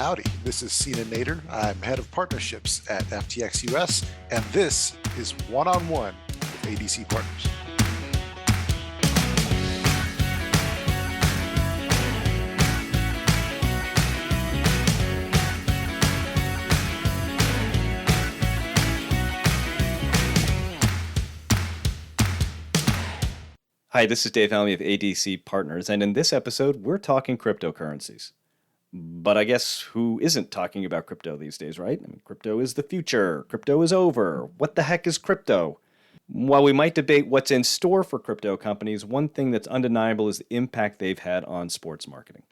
Howdy, this is Sina Nader. I'm head of partnerships at FTX US, and this is One-on-One with ADC Partners. Hi, this is Dave Helmy of ADC Partners, and in this episode, we're talking cryptocurrencies. But I guess who isn't talking about crypto these days, right? I mean, crypto is the future. Crypto is over. What the heck is crypto? While we might debate what's in store for crypto companies, one thing that's undeniable is the impact they've had on sports marketing.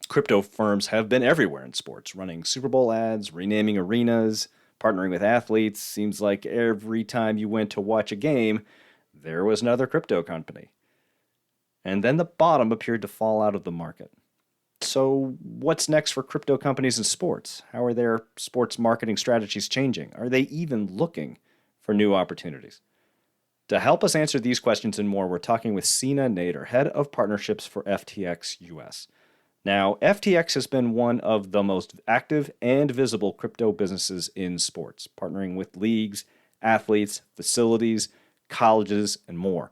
Crypto firms have been everywhere in sports, running Super Bowl ads, renaming arenas, partnering with athletes. Seems like every time you went to watch a game, there was another crypto company. And then the bottom appeared to fall out of the market. So what's next for crypto companies in sports? How are their sports marketing strategies changing? Are they even looking for new opportunities? To help us answer these questions and more, we're talking with Sina Nader, head of partnerships for FTX US. Now, FTX has been one of the most active and visible crypto businesses in sports, partnering with leagues, athletes, facilities, colleges, and more.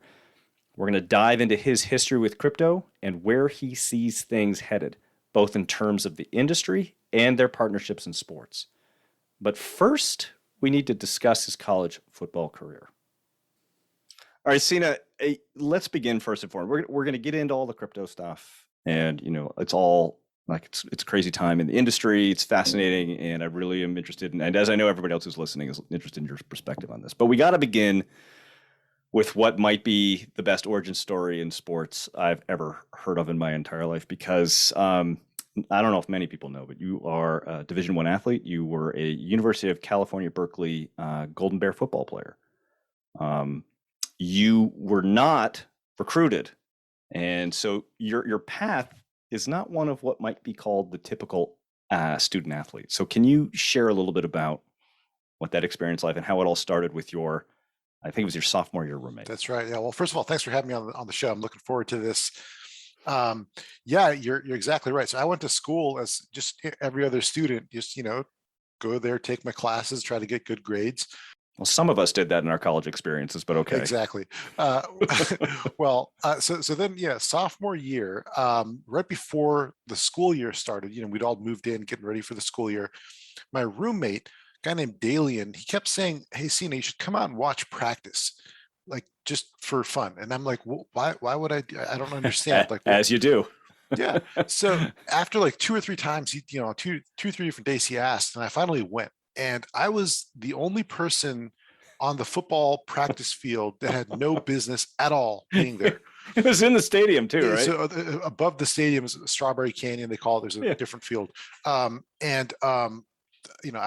We're going to dive into his history with crypto and where he sees things headed, both in terms of the industry and their partnerships in sports. But first, we need to discuss his college football career. All right, Sina, let's begin first and foremost. We're going to get into all the crypto stuff, and it's all like it's a crazy time in the industry. It's fascinating, and I really am interested in, and as I know everybody else who's listening is interested in your perspective on this. But we got to begin with what might be the best origin story in sports I've ever heard of in my entire life, because I don't know if many people know, but you are a Division I athlete. You were a University of California, Berkeley Golden Bear football player. You were not recruited, and so your path is not one of what might be called the typical student athlete. So can you share a little bit about what that experience like and how it all started with I think it was your sophomore year roommate. That's right. Yeah. Well, first of all, thanks for having me on the show. I'm looking forward to this. Yeah, you're exactly right. So I went to school as just every other student, just go there, take my classes, try to get good grades. Well, some of us did that in our college experiences, but okay. Exactly. So then, yeah, sophomore year, right before the school year started, we'd all moved in, getting ready for the school year. My roommate, guy named Dalian, he kept saying, "Hey, Sina, you should come out and watch practice, like just for fun." And I'm like, "Why would I don't understand." Like, as you do. Yeah. So after like two or three times, two or three different days he asked, and I finally went. And I was the only person on the football practice field that had no business at all being there. It was in the stadium too, right? So above the stadium is Strawberry Canyon, they call it. There's a different field. I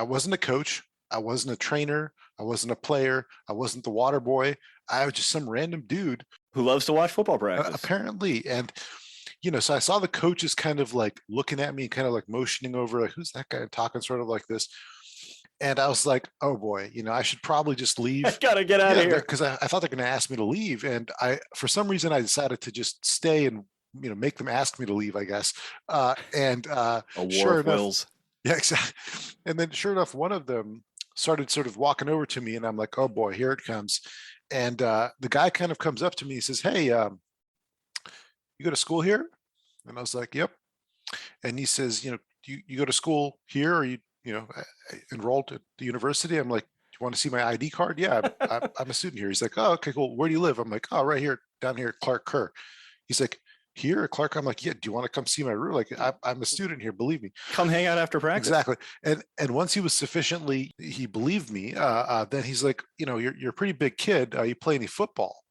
wasn't a coach. I wasn't a trainer. I wasn't a player. I wasn't the water boy. I was just some random dude who loves to watch football practice. Apparently. And, so I saw the coaches kind of like looking at me, kind of like motioning over, like, who's that guy talking sort of like this? And I was like, oh boy, I should probably just leave. I gotta get out of here. Because I thought they're going to ask me to leave. And for some reason, I decided to just stay and, make them ask me to leave, I guess. A war of wills. Yeah, exactly. And then sure enough, one of them started sort of walking over to me, and I'm like, oh boy, here it comes. And the guy kind of comes up to me and says, "Hey, you go to school here?" And I was like, "Yep." And he says, you go to school here, or you enrolled at the university? I'm like, "Do you want to see my ID card?" "Yeah, I'm a student here." He's like, "Oh, okay, cool. Where do you live?" I'm like, "Oh, right here, down here at Clark Kerr." He's like, "Here at Clark?" I'm like, "Yeah, do you want to come see my room? Like, I'm a student here, believe me." Come hang out after practice. Exactly. And once he believed me, then he's like, you're a pretty big kid. You play any football?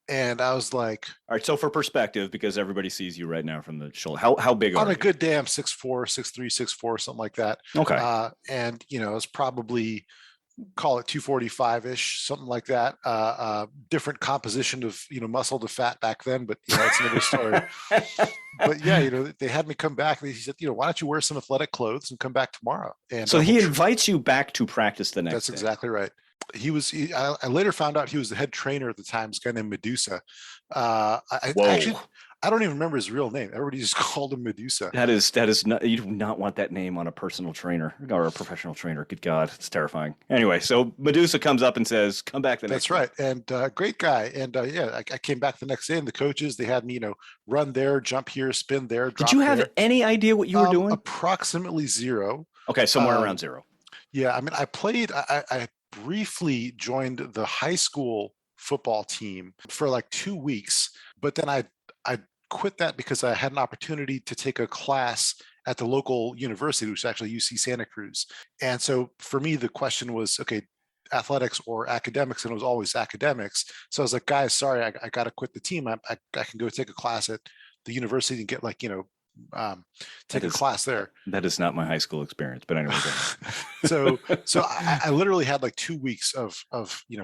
And I was like, all right, so for perspective, because everybody sees you right now from the shoulder, how big are you? On a good day, I'm 6'4", 6'3", 6'4", something like that. Okay. And, it's probably, call it 245-ish, something like that. Different composition of, muscle to fat back then, but, it's another story. But yeah, they had me come back, and he said, "Why don't you wear some athletic clothes and come back tomorrow?" And so he invites you back to practice the next day. That's exactly right. I later found out he was the head trainer at the time, this guy named Medusa. I don't even remember his real name. Everybody just called him Medusa. That is not, you do not want that name on a personal trainer or a professional trainer. Good God, it's terrifying. Anyway, so Medusa comes up and says, "Come back the That's next day." right. And great guy. And yeah, I came back the next day, and the coaches, they had me, run there, jump here, spin there, Did you drop have there. any idea what you were doing? Approximately zero. Okay, somewhere around Um, zero. yeah, I mean, I briefly joined the high school football team for like 2 weeks, but then I quit that because I had an opportunity to take a class at the local university, which is actually UC Santa Cruz. And so for me, the question was, okay, athletics or academics, and it was always academics. So I was like, guys, sorry, I got to quit the team. I can go take a class at the university and get like, um, That take a is class there. that is not my high school experience. But anyway, go so ahead. I literally had like 2 weeks of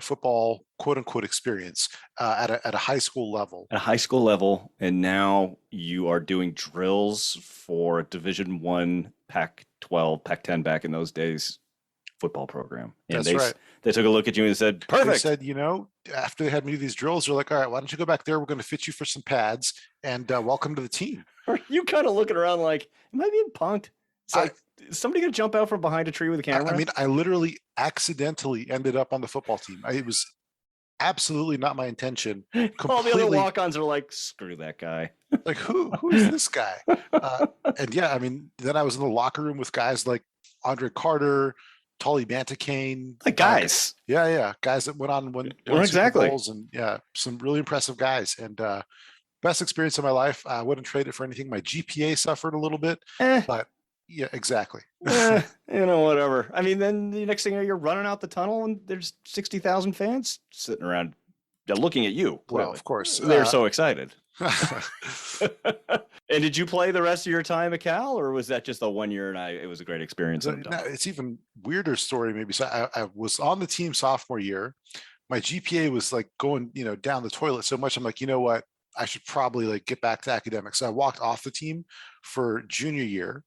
football quote unquote experience at a high school level. At a high school level, and now you are doing drills for a Division 1 Pac-12, Pac-10 back in those days football program, and That's right. they took a look at you and said, They "Perfect." said, after they had me do these drills, they're like, all right, why don't you go back there? We're going to fit you for some pads and welcome to the team. Are you kind of looking around like, "Am I being punked?" It's I, like, is somebody gonna jump out from behind a tree with a I camera? mean, I literally accidentally ended up on the football team. It was absolutely not my intention. All the other Completely walk-ons are like, "Screw that guy." like, who is this guy? Uh, and yeah, I mean, then I was in the locker room with guys like Andre Carter, Tully Banticane. Like, guys, Yeah, guys that went on and won Super exactly. Bowls, and yeah, some really impressive guys. And best experience of my life. I wouldn't trade it for anything. My GPA suffered a little bit, Eh, but yeah, exactly. whatever. I mean, then the next thing you know, you're running out the tunnel and there's 60,000 fans sitting around looking at you, Well, clearly. of course. They're so excited. And did you play the rest of your time at Cal, or was that just a 1 year and it was a great experience So and I'm now done? it's even weirder story maybe. So I was on the team sophomore year. My GPA was like going, down the toilet so much. I'm like, you know what? I should probably like get back to academics. So I walked off the team for junior year.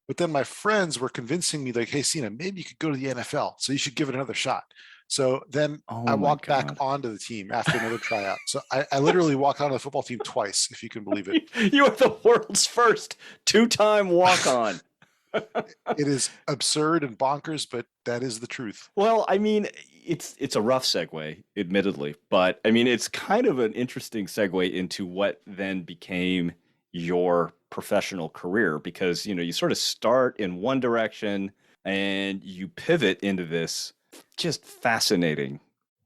But then my friends were convincing me like, hey, Sina, maybe you could go to the NFL. So you should give it another shot. So then I Oh my walked back God. onto the team after another tryout. So I literally walked onto the football team twice, if you can believe it. You are the world's first two-time walk-on. It is absurd and bonkers, but that is the truth. Well, I mean, it's a rough segue, admittedly, but I mean, it's kind of an interesting segue into what then became your professional career because, you sort of start in one direction and you pivot into this just fascinating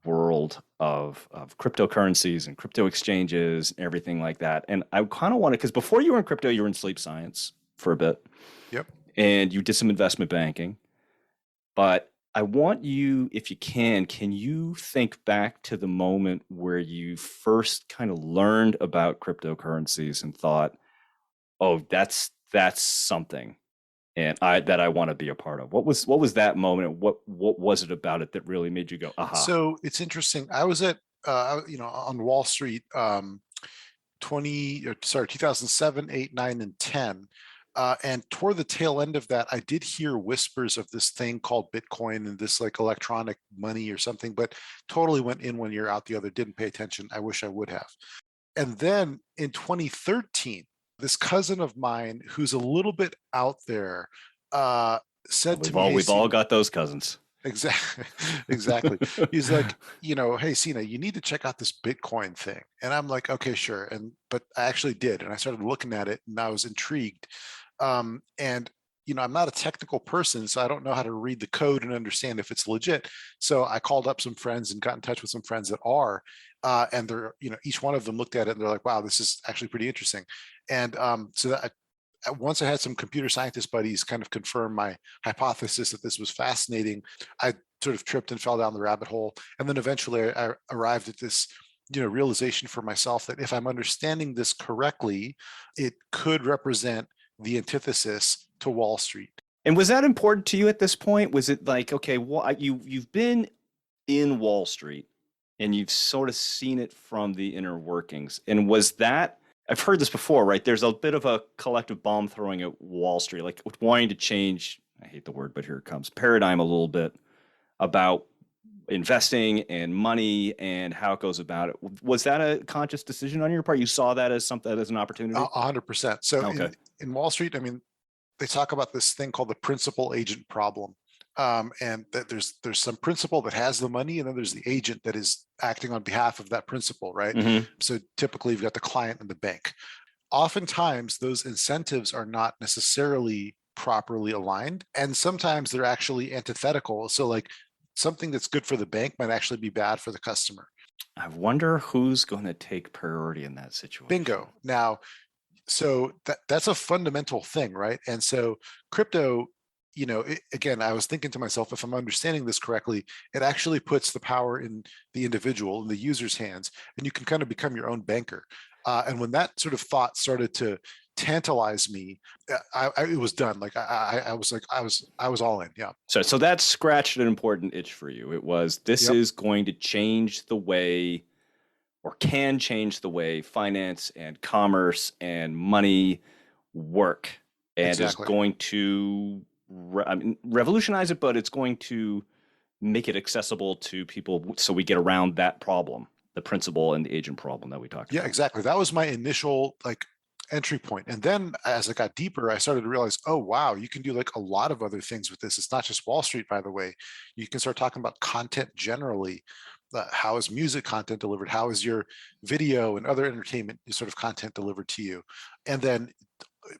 world of cryptocurrencies and crypto exchanges and everything like that. And I kind of want to, because before you were in crypto, you were in sleep science for a bit Yep. and you did some investment banking. But I want you, if you can you think back to the moment where you first kind of learned about cryptocurrencies and thought, "Oh, that's something, and I want to be a part of." What was that moment? And what was it about it that really made you go, "Aha"? So it's interesting. I was at, on Wall Street, 2007, 8, 9, and 10. And toward the tail end of that, I did hear whispers of this thing called Bitcoin and this like electronic money or something, but totally went in 1 year, out the other, didn't pay attention. I wish I would have. And then in 2013, this cousin of mine who's a little bit out there said to We've me, all hey, we've all Sina, got those cousins. exactly, exactly. He's like, hey, Sina, you need to check out this Bitcoin thing. And I'm like, okay, sure. But I actually did. And I started looking at it and I was intrigued. And I'm not a technical person, so I don't know how to read the code and understand if it's legit. So I called up some friends and got in touch with some friends that are, and they're, each one of them looked at it and they're like, wow, this is actually pretty interesting. And so that once I had some computer scientist buddies kind of confirm my hypothesis that this was fascinating, I sort of tripped and fell down the rabbit hole. And then eventually I arrived at this, realization for myself that if I'm understanding this correctly, it could represent the antithesis to Wall Street. And was that important to you at this point? Was it like, okay, well, you've been in Wall Street and you've sort of seen it from the inner workings. And was that, I've heard this before, right? There's a bit of a collective bomb throwing at Wall Street, like wanting to change, I hate the word, but here it comes, paradigm a little bit about investing and money and how it goes about it. Was that a conscious decision on your part? You saw that as something, as an opportunity? 100%. So Okay. in Wall Street, I mean, they talk about this thing called the principal agent problem. And that there's some principal that has the money, and then there's the agent that is acting on behalf of that principal, right? Mm-hmm. So typically you've got the client and the bank. Oftentimes those incentives are not necessarily properly aligned, and sometimes they're actually antithetical. So like something that's good for the bank might actually be bad for the customer. I wonder who's going to take priority in that situation. Bingo. Now, so that's a fundamental thing, right? And so crypto, again, I was thinking to myself, if I'm understanding this correctly, it actually puts the power in the individual, in the user's hands, and you can kind of become your own banker. And when that sort of thought started to tantalize me, it was done. Like I was like I was all in. Yeah. So that scratched an important itch for you. It was, this Yep. is going to change the way, or can change the way, finance and commerce and money work, and is Exactly. going to revolutionize it, but it's going to make it accessible to people so we get around that problem, the principal and the agent problem that we talked Yeah, about. exactly. That was my initial like entry point. And then as I got deeper, I started to realize, oh wow, you can do like a lot of other things with this. It's not just Wall Street, by the way. You can start talking about content generally. How is music content delivered? How is your video and other entertainment sort of content delivered to you? And then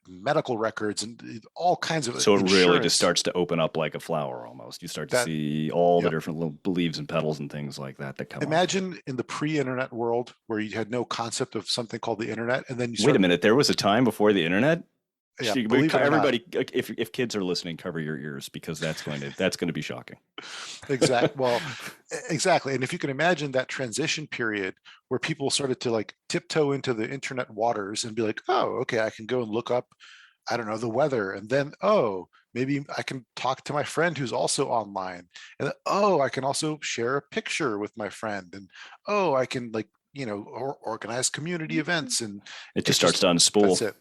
medical records and all kinds of So it really just insurance. starts to open up like a flower almost. You start to That, see all the yep. different little leaves and petals and things like that that come up. Imagine in the pre-internet world where you had no concept of something called the internet, and then you Wait a started, minute, there was a time before the internet? yeah, believe it or not. Everybody, if kids are listening, cover your ears, because that's going to be shocking. Well, exactly. And if you can imagine that transition period where people started to like tiptoe into the internet waters and be like, oh, okay, I can go and look up, I don't know, the weather. And then, oh, maybe I can talk to my friend who's also online. And then, oh, I can also share a picture with my friend. And oh, I can like, organize community events. And It just it starts just, to that's unspool. it.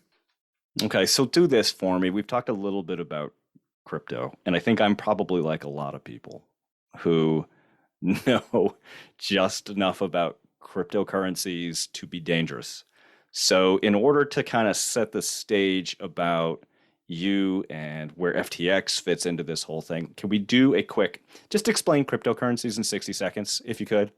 Okay, so do this for me. We've talked a little bit about crypto, and I think I'm probably like a lot of people who know just enough about cryptocurrencies to be dangerous. So, in order to kind of set the stage about you and where FTX fits into this whole thing, can we do a quick, just explain cryptocurrencies in 60 seconds, if you could?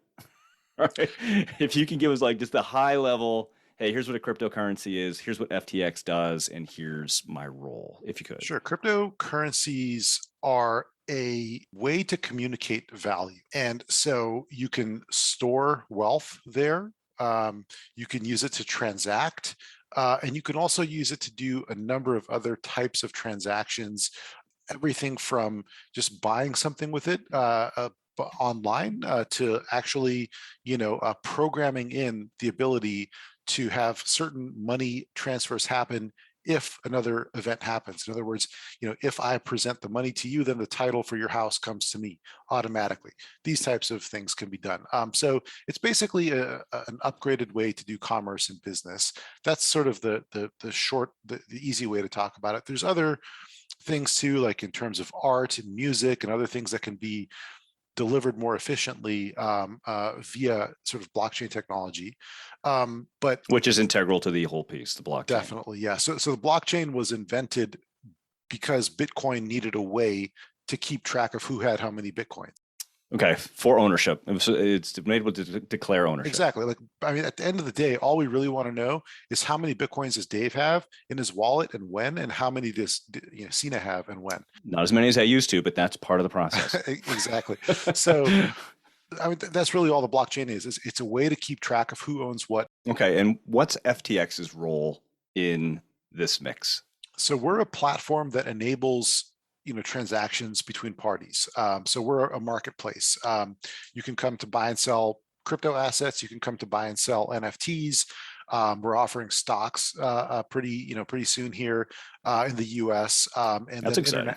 All right. If you can give us like just the high level, hey, here's what a cryptocurrency is, here's what FTX does, and here's my role, if you could. Sure. Cryptocurrencies are a way to communicate value. And so you can store wealth there. You can use it to transact. And you can also use it to do a number of other types of transactions, everything from just buying something with it online to actually, programming in the ability to have certain money transfers happen if another event happens. In other words, if I present the money to you, then the title for your house comes to me automatically. These types of things can be done. So it's basically an upgraded way to do commerce and business. That's sort of the short, the easy way to talk about it. There's other things too, like in terms of art and music and other things that can be delivered more efficiently via sort of blockchain technology. But Which is integral to the whole piece, the blockchain. definitely, yeah. So the blockchain was invented because Bitcoin needed a way to keep track of who had how many Bitcoins. Okay, for ownership. It's made able to declare ownership. Exactly. Like, I mean, at the end of the day, all we really want to know is how many Bitcoins does Dave have in his wallet and when, and how many does Sina have and when. Not as many as I used to, but that's part of the process. Exactly. So, I mean, that's really all the blockchain is. It's a way to keep track of who owns what. Okay, and what's FTX's role in this mix? So we're a platform that enables transactions between parties. So we're a marketplace. You can come to buy and sell crypto assets. You can come to buy and sell NFTs. We're offering stocks pretty soon here in the U.S. And That's then exciting.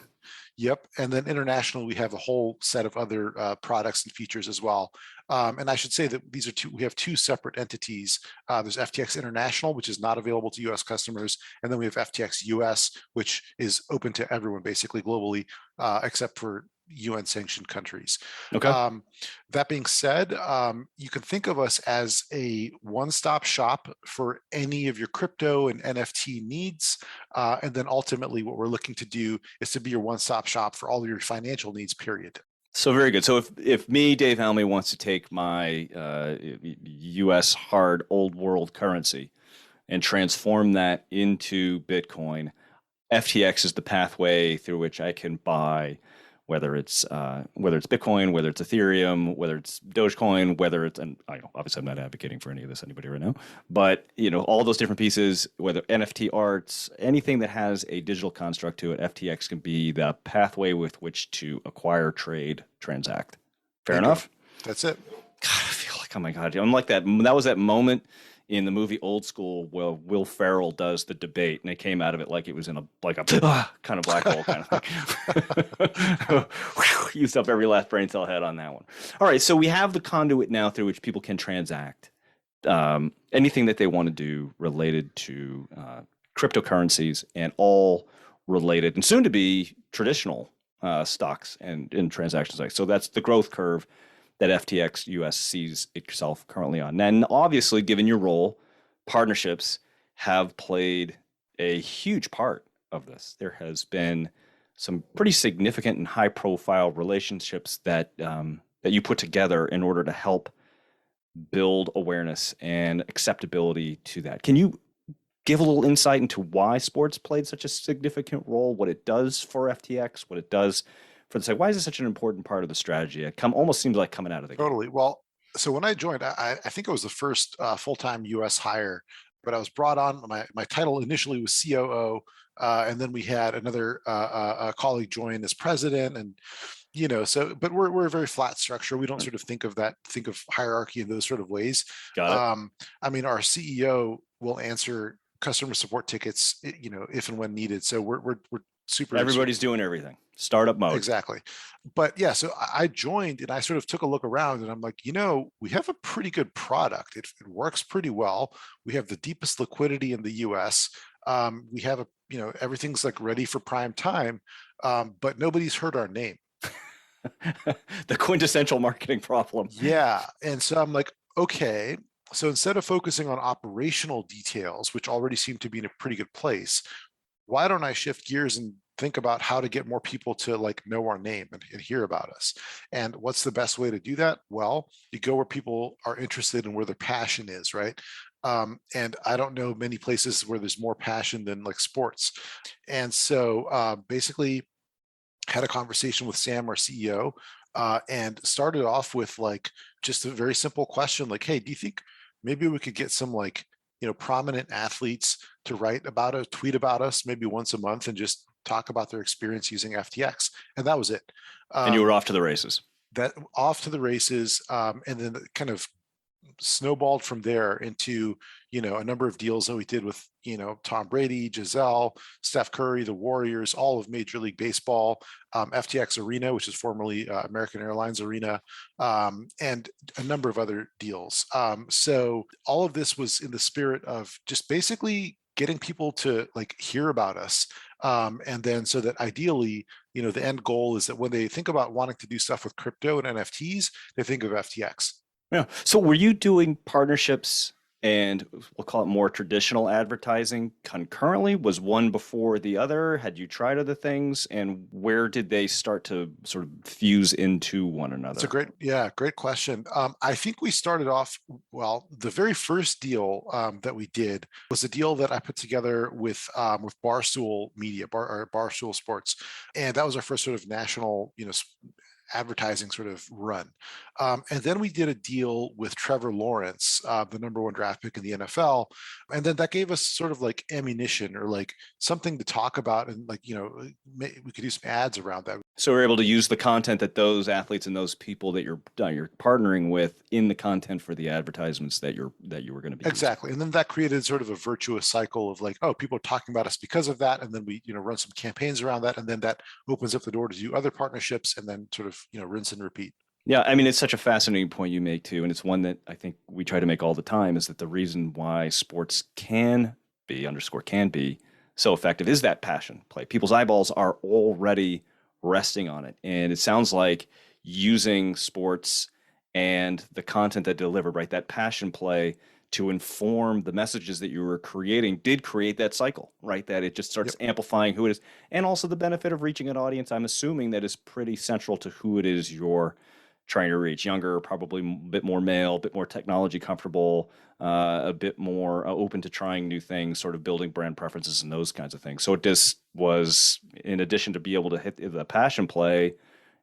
Yep. And then internationally, we have a whole set of other products and features as well. And I should say that we have two separate entities. There's FTX International, which is not available to US customers. And then we have FTX US, which is open to everyone basically globally, except for UN sanctioned countries. Okay. Um, that being said, you can think of us as a one-stop shop for any of your crypto and NFT needs. And then ultimately what we're looking to do is to be your one-stop shop for all of your financial needs, period. So very good. So if me, Dave Helmy, wants to take my U.S. hard old world currency and transform that into Bitcoin, FTX is the pathway through which I can buy, whether it's Bitcoin, whether it's Ethereum, whether it's Dogecoin, whether it's, and I know obviously I'm not advocating for any of this anybody right now, but all those different pieces, whether NFT arts, anything that has a digital construct to it, FTX can be the pathway with which to acquire, trade, transact. Fair Bingo. enough. That's it. God, I feel like, oh my God, I'm like that. That was that moment in the movie Old School where Will Ferrell does the debate, and it came out of it like it was in a kind of black hole kind of thing. Used up every last brain cell I had on that one. All right, so we have the conduit now through which people can transact anything that they want to do related to cryptocurrencies and all related and soon to be traditional stocks and transactions. So that's the growth curve that FTX US sees itself currently on. And obviously, given your role, partnerships have played a huge part of this. There has been some pretty significant and high-profile relationships that you put together in order to help build awareness and acceptability to that. Can you give a little insight into why sports played such a significant role, what it does for FTX, what it does for the site? Why is it such an important part of the strategy? It almost seems like coming out of the gate. Totally. Well, so when I joined, I think it was the first full-time US hire, but I was brought on. My title initially was COO, and then we had another colleague join as president, and so but we're a very flat structure. We don't sort of think of hierarchy in those sort of ways. Got it. I mean, our CEO will answer customer support tickets, if and when needed. So we're super. Everybody's doing everything. Startup mode. Exactly. But yeah, so I joined and I sort of took a look around and I'm like, we have a pretty good product. It works pretty well. We have the deepest liquidity in the US. We have everything's like ready for prime time, but nobody's heard our name. The quintessential marketing problem. Yeah. And so I'm like, okay. So instead of focusing on operational details, which already seem to be in a pretty good place, why don't I shift gears and think about how to get more people to like know our name and hear about us? And what's the best way to do that? Well, you go where people are interested and where their passion is, right? And I don't know many places where there's more passion than like sports. And so basically had a conversation with Sam, our CEO, and started off with like just a very simple question like, hey, do you think maybe we could get some like prominent athletes to tweet about us maybe once a month and just talk about their experience using FTX? And that was it. And you were off to the races. That off to the races, and then kind of snowballed from there into a number of deals that we did with Tom Brady, Giselle, Steph Curry, the Warriors, all of Major League Baseball, FTX Arena, which is formerly American Airlines Arena, and a number of other deals. So all of this was in the spirit of just basically getting people to like hear about us, and then so that ideally the end goal is that when they think about wanting to do stuff with crypto and NFTs, they think of FTX. Yeah. So were you doing partnerships and we'll call it more traditional advertising concurrently? Was one before the other? Had you tried other things? And where did they start to sort of fuse into one That's a another? great question. I think we started off, well, the very first deal that we did was a deal that I put together with Barstool Media, or Barstool Sports, and that was our first sort of national, advertising sort of run. And then we did a deal with Trevor Lawrence, the number one draft pick in the NFL. And then that gave us sort of like ammunition or like something to talk about. And like, we could do some ads around that. So we're able to use the content that those athletes and those people that you're partnering with in the content for the advertisements that you were going to be exactly using. And then that created sort of a virtuous cycle of like, oh, people are talking about us because of that, and then we run some campaigns around that, and then that opens up the door to do other partnerships, and then sort of rinse and repeat. Yeah, I mean, it's such a fascinating point you make too, and it's one that I think we try to make all the time, is that the reason why sports can be so effective is that passion play. People's eyeballs are already resting on it. And it sounds like using sports and the content that delivered, right, that passion play to inform the messages that you were creating did create that cycle, right? That it just starts Yep. amplifying who it is. And also the benefit of reaching an audience, I'm assuming that is pretty central to who it is you're trying to reach. Younger, probably a bit more male, a bit more technology comfortable, a bit more open to trying new things, sort of building brand preferences and those kinds of things. So it just was, in addition to be able to hit the passion play,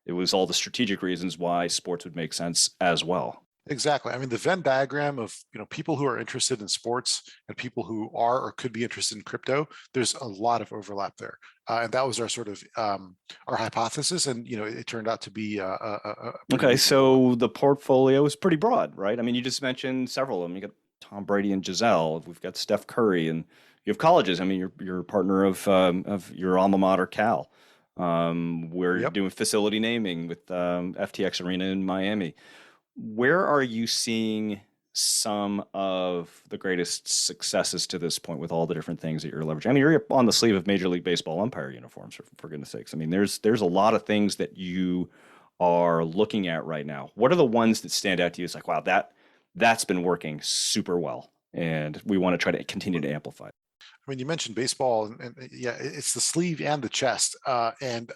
it was all the strategic reasons why sports would make sense as well. Exactly. I mean, the Venn diagram of, people who are interested in sports and people who are or could be interested in crypto, there's a lot of overlap there. And that was our sort of our hypothesis, and it turned out to be a pretty Okay, reasonable one. so the portfolio is pretty broad, right? I mean, you just mentioned several of them. You got Tom Brady and Giselle. We've got Steph Curry, and you have colleges. I mean, you're a partner of your alma mater, Cal. We're Yep. doing facility naming with FTX Arena in Miami. Where are you seeing some of the greatest successes to this point with all the different things that you're leveraging? I mean, you're on the sleeve of Major League Baseball umpire uniforms, for goodness sakes. I mean, there's a lot of things that you are looking at right now. What are the ones that stand out to you? It's like, wow, that's been working super well, and we want to try to continue to amplify it. I mean, you mentioned baseball, and yeah, it's the sleeve and the chest, and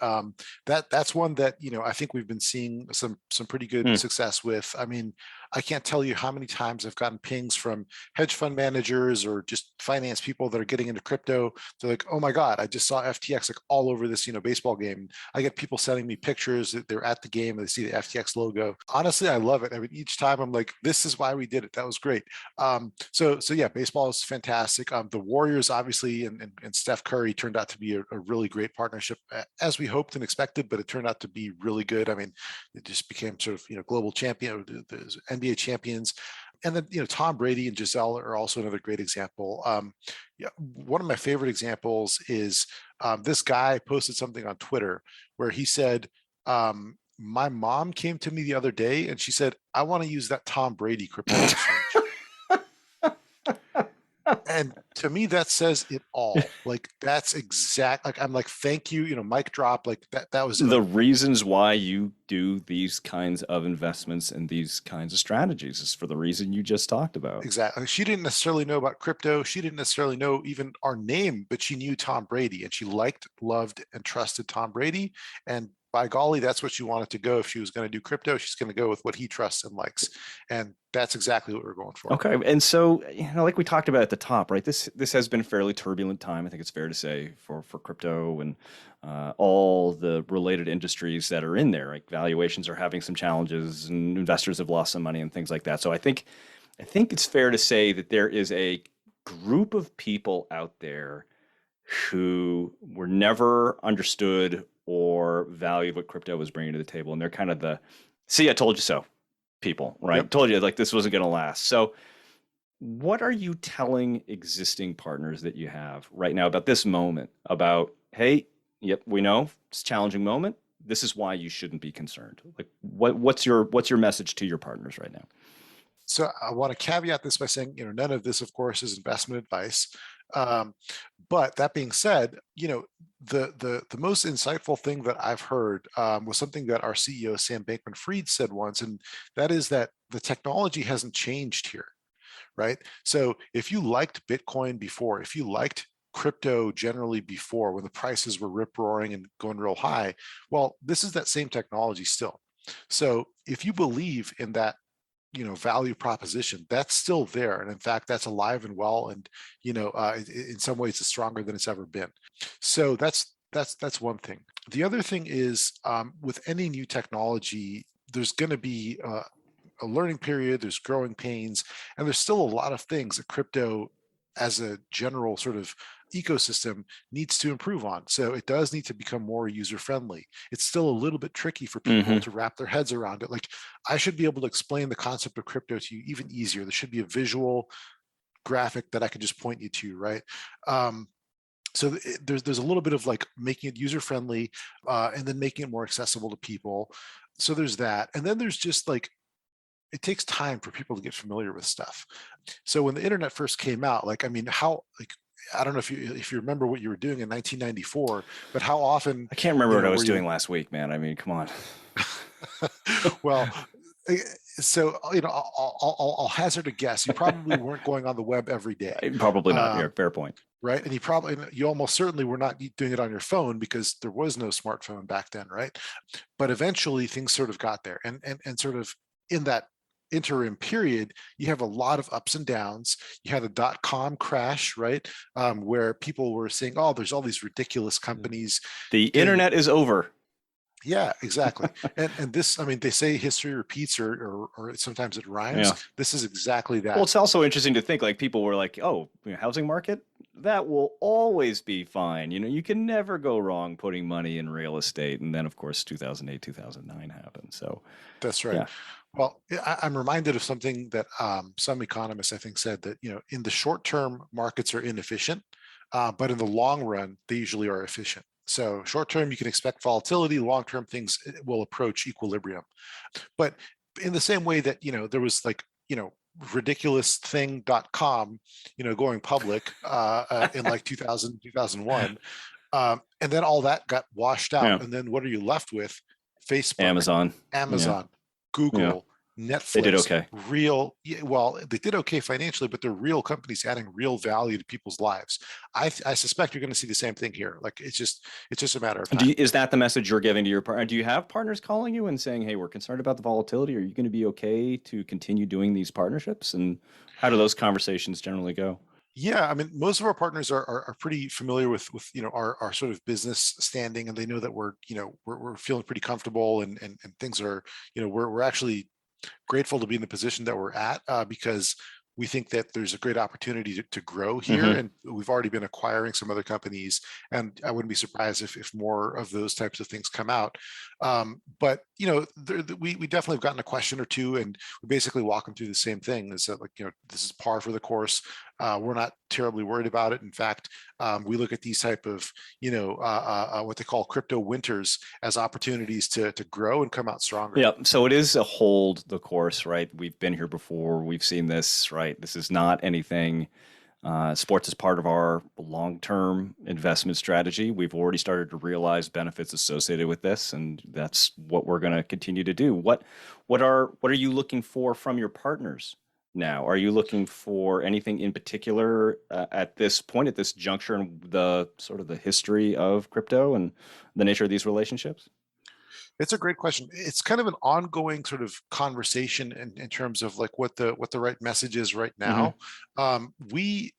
that's one that I think we've been seeing some pretty good Hmm. success with. I mean, I can't tell you how many times I've gotten pings from hedge fund managers or just finance people that are getting into crypto. They're like, "Oh my God, I just saw FTX like all over this baseball game." I get people sending me pictures that they're at the game and they see the FTX logo. Honestly, I love it. I mean, each time I'm like, "This is why we did it. That was great." So yeah, baseball is fantastic. The Warriors obviously and Steph Curry turned out to be a really great partnership, as we hoped and expected, but it turned out to be really good. I mean, it just became sort of global champion, the NBA champions. And then Tom Brady and Giselle are also another great example. Yeah, one of my favorite examples is this guy posted something on Twitter where he said, "My mom came to me the other day and she said, I want to use that Tom Brady crypto exchange." And to me, that says it all. Like that's exact. Like I'm like, thank you. Mic drop. Like that. That was The like reasons why you do these kinds of investments and these kinds of strategies is for the reason you just talked about. exactly. She didn't necessarily know about crypto. She didn't necessarily know even our name, but she knew Tom Brady, and she liked, loved, and trusted Tom Brady. And by golly, that's what she wanted to go. If she was going to do crypto, she's going to go with what he trusts and likes. And that's exactly what we're going for. Okay, and so like we talked about at the top, right? This has been a fairly turbulent time. I think it's fair to say for crypto and all the related industries that are in there. Like valuations are having some challenges, and investors have lost some money and things like that. So I think it's fair to say that there is a group of people out there who were never understood or valued what crypto was bringing to the table, and they're kind of the "see, I told you so" people, right? Yep. Told you like this wasn't going to last. So what are you telling existing partners that you have right now about this moment? About, hey, yep, we know it's a challenging moment. This is why you shouldn't be concerned. Like, what's your message to your partners right now? So I want to caveat this by saying, none of this, of course, is investment advice. Um, but that being said, the most insightful thing that I've heard was something that our CEO Sam Bankman-Fried said once, and that is that the technology hasn't changed here, right? So if you liked Bitcoin before, if you liked crypto generally before, when the prices were rip roaring and going real high, well, this is that same technology still. So if you believe in that value proposition, that's still there, and in fact that's alive and well, and in some ways it's stronger than it's ever been. So that's one thing. The other thing is, with any new technology, there's going to be a learning period, there's growing pains, and there's still a lot of things that crypto as a general sort of ecosystem needs to improve on. So it does need to become more user friendly. It's still a little bit tricky for people Hmm. to wrap their heads around it. Like I should be able to explain the concept of crypto to you even easier. There should be a visual graphic that I can just point you to, right? So there's a little bit of like making it user friendly, and then making it more accessible to people. So there's that, and then there's just like it takes time for people to get familiar with stuff. So when the internet first came out, like I mean, how like I don't know if you remember what you were doing in 1994, but how often, I can't remember what I were was you? doing last week, man. I mean, come on. Well, eh, so I'll hazard a guess. You probably weren't going on the web every day, Probably not. Yeah, um, fair point. right? And you almost certainly were not doing it on your phone because there was no smartphone back then, right? But eventually things sort of got there, and sort of in that interim period, you have a lot of ups and downs. You had a dot-com crash, right? Where people were saying, "Oh, there's all these ridiculous companies The getting." internet is over. Yeah, exactly. And this, I mean, they say history repeats, or sometimes it rhymes. Yeah. This is exactly Well, that. it's also interesting to think like people were like, oh, housing market, that will always be fine. You can never go wrong putting money in real estate. And then, of course, 2008, 2009 happened. So, That's right. yeah. Well, I'm reminded of something that some economists, I think, said that, in the short term, markets are inefficient, but in the long run, they usually are efficient. So short term, you can expect volatility. Long term, things will approach equilibrium. But in the same way that, there was like, ridiculousthing.com, going public in like 2000, 2001. And then all that got washed out. Yeah. And then what are you left with? Facebook, Amazon. Yeah. Amazon, Yeah. Google, They did Netflix, okay. real, yeah, well, they did okay financially, but they're real companies adding real value to people's lives. I suspect you're going to see the same thing here. Like it's just a matter of time. Is that the message you're giving to your partner? Do you have partners calling you and saying, hey, we're concerned about the volatility? Are you going to be okay to continue doing these partnerships? And how do those conversations generally go? Yeah, I mean, most of our partners are pretty familiar with our sort of business standing, and they know that we're feeling pretty comfortable, and things are, we're actually grateful to be in the position that we're at, because we think that there's a great opportunity to grow here, Hmm. and we've already been acquiring some other companies, and I wouldn't be surprised if more of those types of things come out. But we definitely have gotten a question or two, and we basically walk them through the same thing: is that, like, this is par for the course. We're not terribly worried about it. In fact, we look at these type of what they call crypto winters as opportunities to grow and come out stronger. Yeah, so it is a hold the course, right? We've been here before. We've seen this, right? This is not anything. Sports is part of our long-term investment strategy. We've already started to realize benefits associated with this, and that's what we're going to continue to do. What are you looking for from your partners now? Are you looking for anything in particular at this point, at this juncture in the sort of the history of crypto and the nature of these relationships? It's a great question. It's kind of an ongoing sort of conversation in terms of like what the right message is right Hmm. now. We,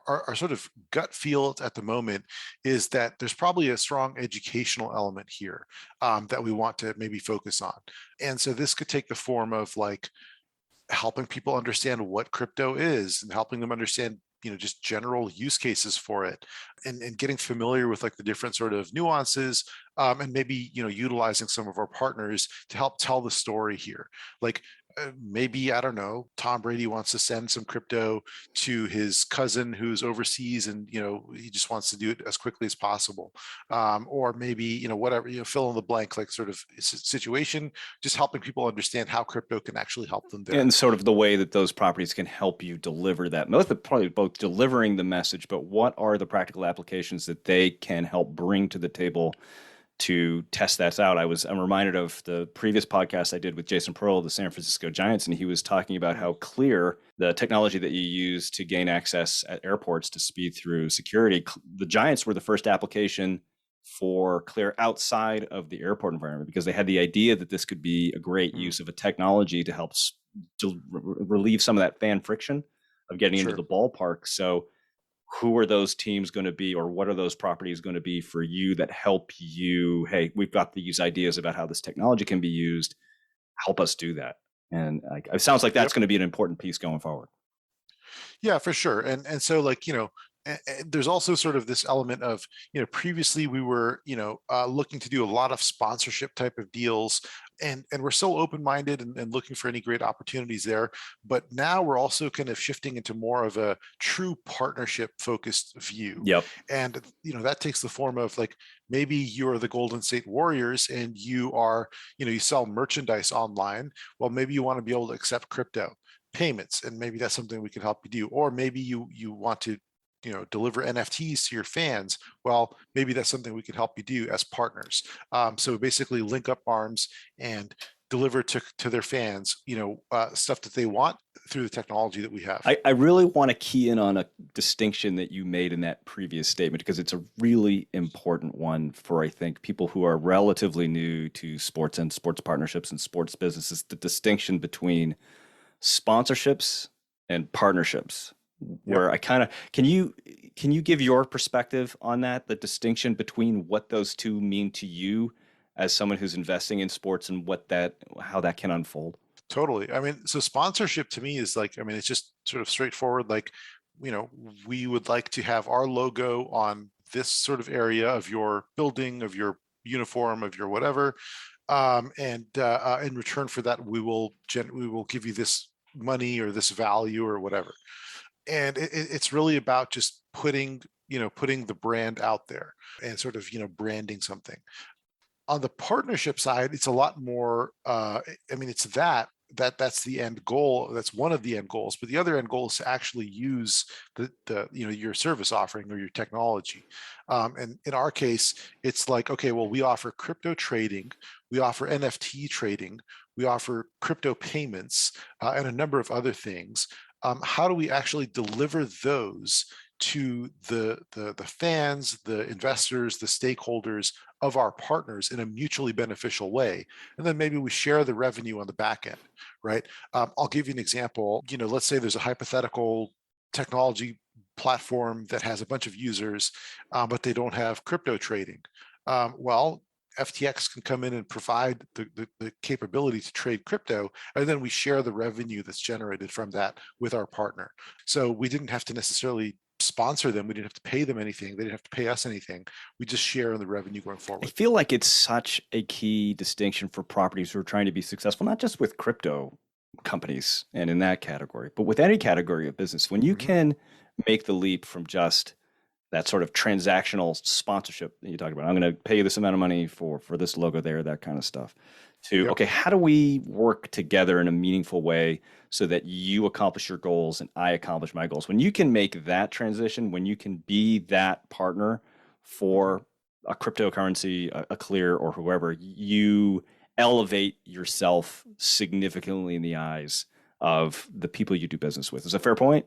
our sort of gut feel at the moment is that there's probably a strong educational element here, that we want to maybe focus on. And so this could take the form of like helping people understand what crypto is and helping them understand, just general use cases for it, and getting familiar with like the different sort of nuances, and maybe utilizing some of our partners to help tell the story here. Like, maybe, I don't know, Tom Brady wants to send some crypto to his cousin who's overseas, and he just wants to do it as quickly as possible. Or maybe, whatever, fill in the blank, like sort of situation, just helping people understand how crypto can actually help them there. And sort of the way that those properties can help you deliver that. Most of probably both delivering the message, but what are the practical applications that they can help bring to the table to test that out? I'm reminded of the previous podcast I did with Jason Pearl of the San Francisco Giants, and he was talking about Mm, how clear the technology that you use to gain access at airports to speed through security. The Giants were the first application for clear outside of the airport environment because they had the idea that this could be a great mm, use of a technology to help relieve some of that fan friction of getting into sure. the ballpark. So who are those teams going to be, or what are those properties going to be for you that help you? Hey, we've got these ideas about how this technology can be used. Help us do that. And like, it sounds like that's Yep. going to be an important piece going forward. Yeah, for sure. And so, like, there's also sort of this element of, previously we were, looking to do a lot of sponsorship type of deals, and we're so open-minded, and looking for any great opportunities there. But now we're also kind of shifting into more of a true partnership focused view. Yep. And, that takes the form of like, maybe you're the Golden State Warriors and you are, you sell merchandise online. Well, maybe you want to be able to accept crypto payments, and maybe that's something we can help you do. Or maybe you want to deliver NFTs to your fans. Well, maybe that's something we can help you do as partners. So basically link up arms and deliver to their fans, stuff that they want through the technology that we have. I really want to key in on a distinction that you made in that previous statement because it's a really important one for, I think, people who are relatively new to sports and sports partnerships and sports businesses, the distinction between sponsorships and partnerships. Yep. Where I kind of can you give your perspective on that, the distinction between what those two mean to you as someone who's investing in sports and how that can unfold? Totally. I mean, so sponsorship to me is like, I mean, it's just sort of straightforward. Like, you know, we would like to have our logo on this sort of area of your building, of your uniform, of your whatever. And in return for that, we will give you this money or this value or whatever. And it's really about just putting the brand out there and sort of, branding something. On the partnership side, it's a lot more. I mean, it's that's the end goal. That's one of the end goals. But the other end goal is to actually use the your service offering or your technology. And in our case, it's like, okay, well, we offer crypto trading, we offer NFT trading, we offer crypto payments, and a number of other things. How do we actually deliver those to the fans, the investors, the stakeholders of our partners in a mutually beneficial way? And then maybe we share the revenue on the back end, right? I'll give you an example. Let's say there's a hypothetical technology platform that has a bunch of users, but they don't have crypto trading. Well, FTX can come in and provide the capability to trade crypto, and then we share the revenue that's generated from that with our partner. So we didn't have to necessarily sponsor them. We didn't have to pay them anything. They didn't have to pay us anything. We just share in the revenue going I forward. feel like it's such a key distinction for properties who are trying to be successful, not just with crypto companies and in that category, but with any category of business. When you Mhm. can make the leap from just that sort of transactional sponsorship that you talked about, I'm going to pay you this amount of money for this logo there, that kind of stuff, to, Yep. okay, how do we work together in a meaningful way so that you accomplish your goals and I accomplish my goals? When you can make that transition, when you can be that partner Mhm. for a cryptocurrency, a Clear, or whoever, you elevate yourself significantly in the eyes of the people you do business with. Is that a fair point?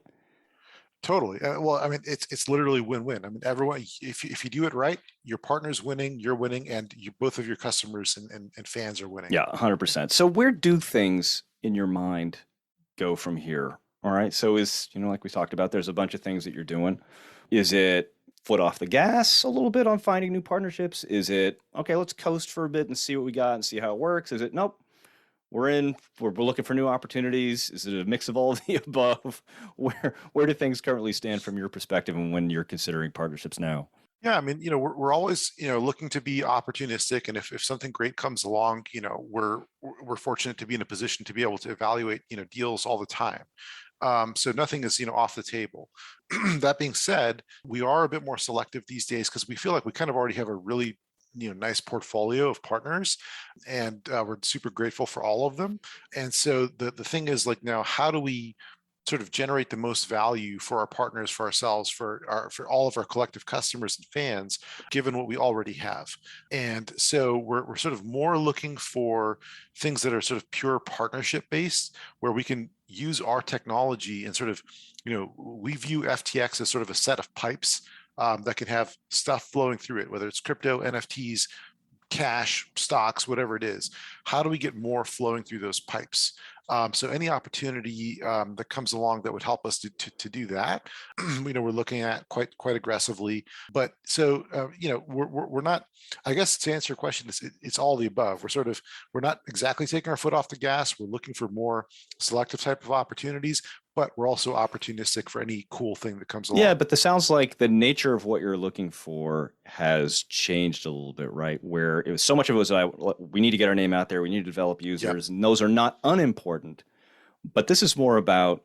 Totally. Well, I mean, it's literally win-win. I mean, everyone, if you do it right, your partner's winning, you're winning, and both of your customers and fans are winning. Yeah, 100%. So where do things in your mind go from here? All right. So like we talked about, there's a bunch of things that you're doing. Is it foot off the gas a little bit on finding new partnerships? Is it, okay, let's coast for a bit and see what we got and see how it works? Is it, nope, we're looking for new opportunities? Is it a mix of all of the above? Where do things currently stand from your perspective and when you're considering partnerships now? Yeah, I mean, we're always, looking to be opportunistic, and if something great comes along, we're fortunate to be in a position to be able to evaluate, deals all the time. So nothing is, off the table. That being said, we are a bit more selective these days because we feel like we kind of already have a really, nice portfolio of partners, and we're super grateful for all of them. And so the thing is, like, now, how do we sort of generate the most value for our partners, for ourselves, for all of our collective customers and fans, given what we already have? And so we're sort of more looking for things that are sort of pure partnership based, where we can use our technology and sort of, we view FTX as sort of a set of pipes, that can have stuff flowing through it, whether it's crypto, NFTs, cash, stocks, whatever it is. How do we get more flowing through those pipes? So any opportunity that comes along that would help us to do that, we're looking at quite aggressively. But so we're not. I guess to answer your question, it's all the above. We're not exactly taking our foot off the gas. We're looking for more selective type of opportunities, but we're also opportunistic for any cool thing that comes Yeah, along. but the sounds like the nature of what you're looking for has changed a little bit, right? Where it was so much of it was we need to get our name out there, we need to develop Yep. users, and those are not unimportant. But this is more about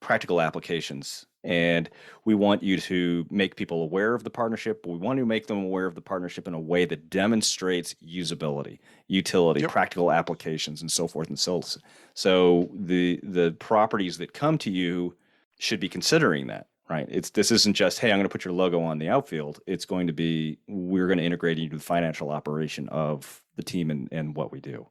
practical applications. And we want you to make people aware of the partnership, but we want to make them aware of the partnership in a way that demonstrates usability, utility, Yep. practical applications, and so forth and so the properties that come to you should be considering that. right? This isn't just, hey, I'm going to put your logo on the outfield. It's going to be, we're going to integrate you into the financial operation of the team and what we do.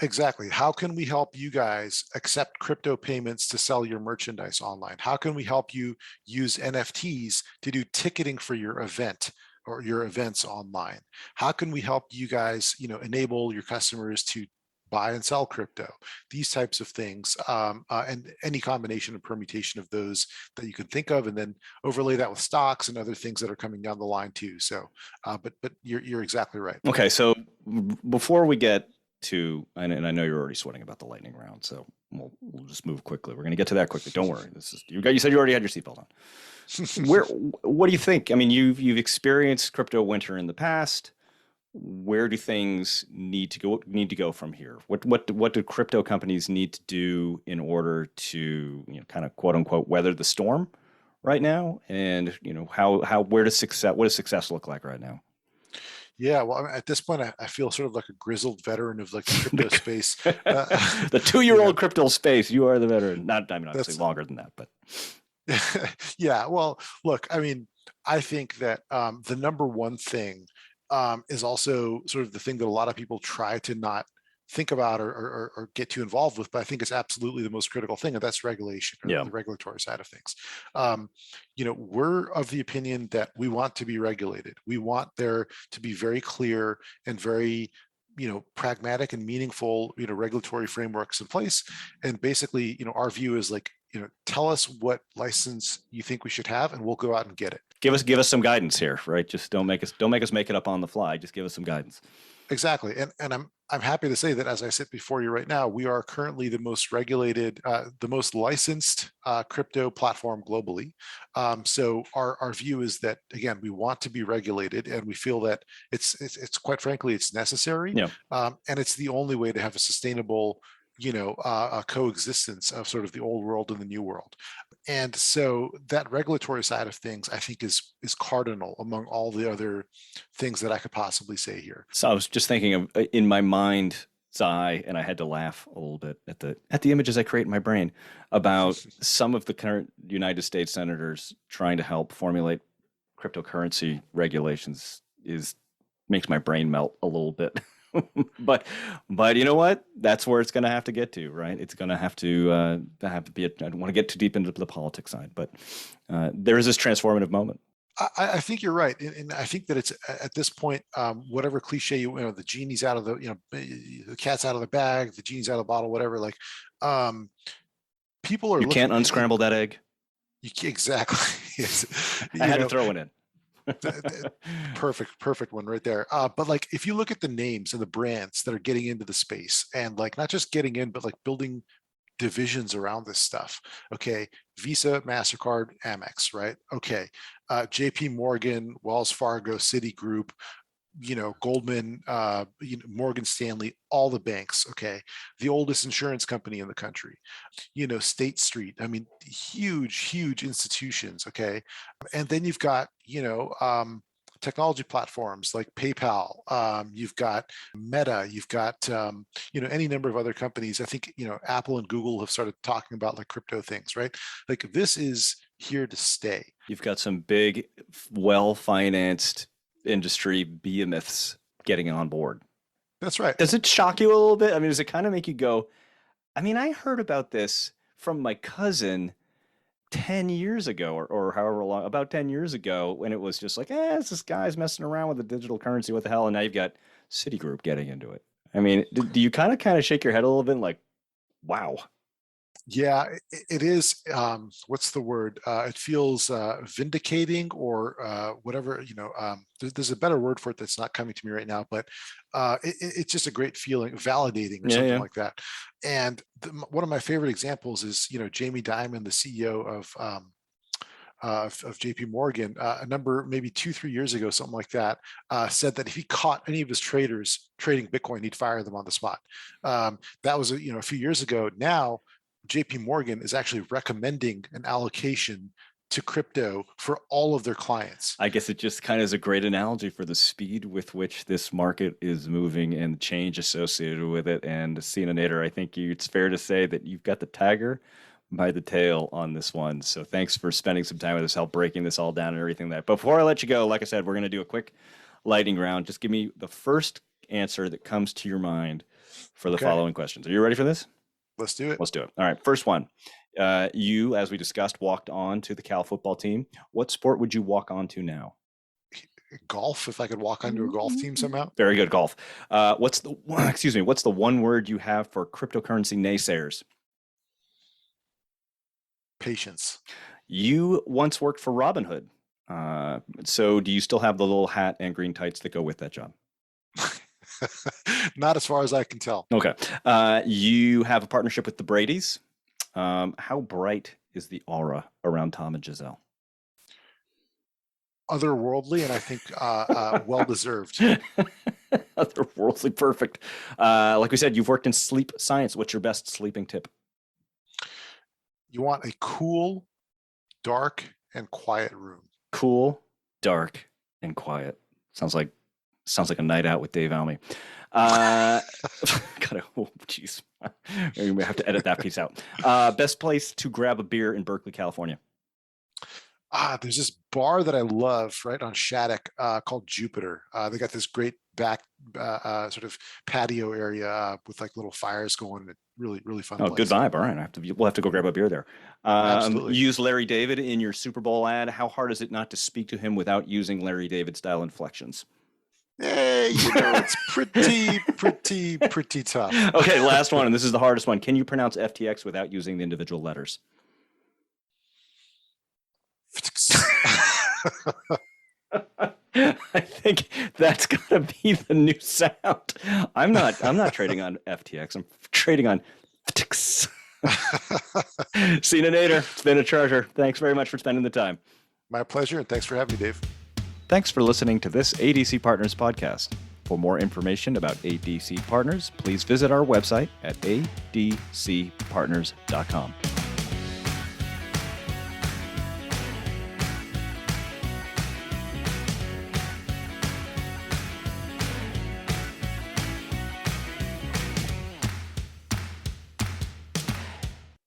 Exactly. How can we help you guys accept crypto payments to sell your merchandise online? How can we help you use NFTs to do ticketing for your event or your events online? How can we help you guys, enable your customers to buy and sell crypto? These types of things, and any combination and permutation of those that you can think of, and then overlay that with stocks and other things that are coming down the line too. So, but you're exactly right. Okay, so before we get to, and I know you're already sweating about the lightning round, so we'll just move quickly. We're going to get to that quickly. Don't worry. This is you said you already had your seatbelt on. Where what do you think? I mean, you've experienced crypto winter in the past. Where do things need to go from here? What do crypto companies need to do in order to, kind of quote unquote weather the storm right now? And how where does success what does success look like right now? Yeah, well, at this point, I feel sort of like a grizzled veteran of like the crypto space. Uh, The two you year know, old crypto space. You are the veteran. Not, I mean, obviously that's longer than that, but yeah. Well, look, I mean, I think that the number one thing is also sort of the thing that a lot of people try to not think about or get too involved with, but I think it's absolutely the most critical thing, and that's regulation or yeah, the regulatory side of things. Um, we're of the opinion that we want to be regulated. We want there to be very clear and very pragmatic and meaningful regulatory frameworks in place. And basically, our view is like, tell us what license you think we should have and we'll go out and get it. give us some guidance here, right? Just don't make us make it up on the fly. Just give us some guidance. Exactly. And I'm happy to say that as I sit before you right now, we are currently the most regulated, the most licensed crypto platform globally. So our view is that, again, we want to be regulated, and we feel that it's quite frankly, it's necessary, Yeah. and it's the only way to have a sustainable a coexistence of sort of the old world and the new world. And so that regulatory side of things, I think, is cardinal among all the other things that I could possibly say here. So I was just thinking of in my mind's eye, and I had to laugh a little bit at the images I create in my brain about some of the current United States senators trying to help formulate cryptocurrency regulations is makes my brain melt a little bit. but but you know what? That's where it's going to have to get to, right? It's going to have to be. I don't want to get too deep into the politics side, but there is this transformative moment. I think you're right, and I think that it's at this point, whatever cliche the genie's out of the cat's out of the bag, the genie's out of the bottle, whatever. Like, um, people are You can't looking, unscramble that egg. exactly. Yes. I you had to know, throw it in. perfect one right there. But like, if you look at the names and the brands that are getting into the space, and like not just getting in, but like building divisions around this stuff. Okay, Visa, MasterCard, Amex, right? Okay, JP Morgan, Wells Fargo, Citigroup, Goldman, Morgan Stanley, all the banks. Okay, the oldest insurance company in the country. State Street. I mean, huge institutions. Okay, and then you've got technology platforms like PayPal. You've got Meta. You've got any number of other companies. I think Apple and Google have started talking about like crypto things, right? Like this is here to stay. You've got some big, well-financed industry behemoths getting on board. That's right. Does it shock you a little bit? I mean, does it kind of make you go, I mean, I heard about this from my cousin 10 years ago or however long, about 10 years ago, when it was just like, it's this guy's messing around with the digital currency. What the hell? And now you've got Citigroup getting into it. I mean, do you kind of shake your head a little bit like, wow. Yeah, it is. What's the word? It feels vindicating or whatever. There's a better word for it that's not coming to me right now, but it's just a great feeling, validating or Yeah, something yeah. like that. And one of my favorite examples is Jamie Dimon, the CEO of JP Morgan, a number maybe 2-3 years ago, something like that, said that if he caught any of his traders trading Bitcoin, he'd fire them on the spot. That was a few years ago. Now, JP Morgan is actually recommending an allocation to crypto for all of their clients. I guess it just kind of is a great analogy for the speed with which this market is moving and the change associated with it. And Sina Nader, I think it's fair to say that you've got the tiger by the tail on this one. So thanks for spending some time with us, help breaking this all down and everything that. Before I let you go, like I said, we're going to do a quick lightning round. Just give me the first answer that comes to your mind for the following questions. Are you ready for this? Let's do it. Let's do it. All right. First one. You, as we discussed, walked on to the Cal football team. What sport would you walk on to now? Golf, if I could walk onto a golf team somehow. Very good, golf. What's the one word you have for cryptocurrency naysayers? Patience. You once worked for Robinhood. So do you still have the little hat and green tights that go with that job? Not as far as I can tell. Okay. You have a partnership with the Bradys. How bright is the aura around Tom and Giselle? Otherworldly, and I think well-deserved. Otherworldly, perfect. Like we said, you've worked in sleep science. What's your best sleeping tip? You want a cool, dark, and quiet room. Cool, dark, and quiet. Sounds like a night out with Dave Almy. Oh, jeez. We may have to edit that piece out. Best place to grab a beer in Berkeley, California. There's this bar that I love right on Shattuck called Jupiter. They got this great back sort of patio area with like little fires going. Really, really fun. Oh, place. Good vibe. All right, we'll have to go grab a beer there. Absolutely. Use Larry David in your Super Bowl ad. How hard is it not to speak to him without using Larry David style inflections? Hey, it's pretty tough. Okay, last one, and this is the hardest one. Can you pronounce FTX without using the individual letters? I think that's gotta be the new sound. I'm not trading on FTX. I'm trading on FTX. Sina Nader, it's been a treasure. Thanks very much for spending the time. My pleasure, and thanks for having me, Dave. Thanks for listening to this ADC Partners podcast. For more information about ADC Partners, please visit our website at adcpartners.com.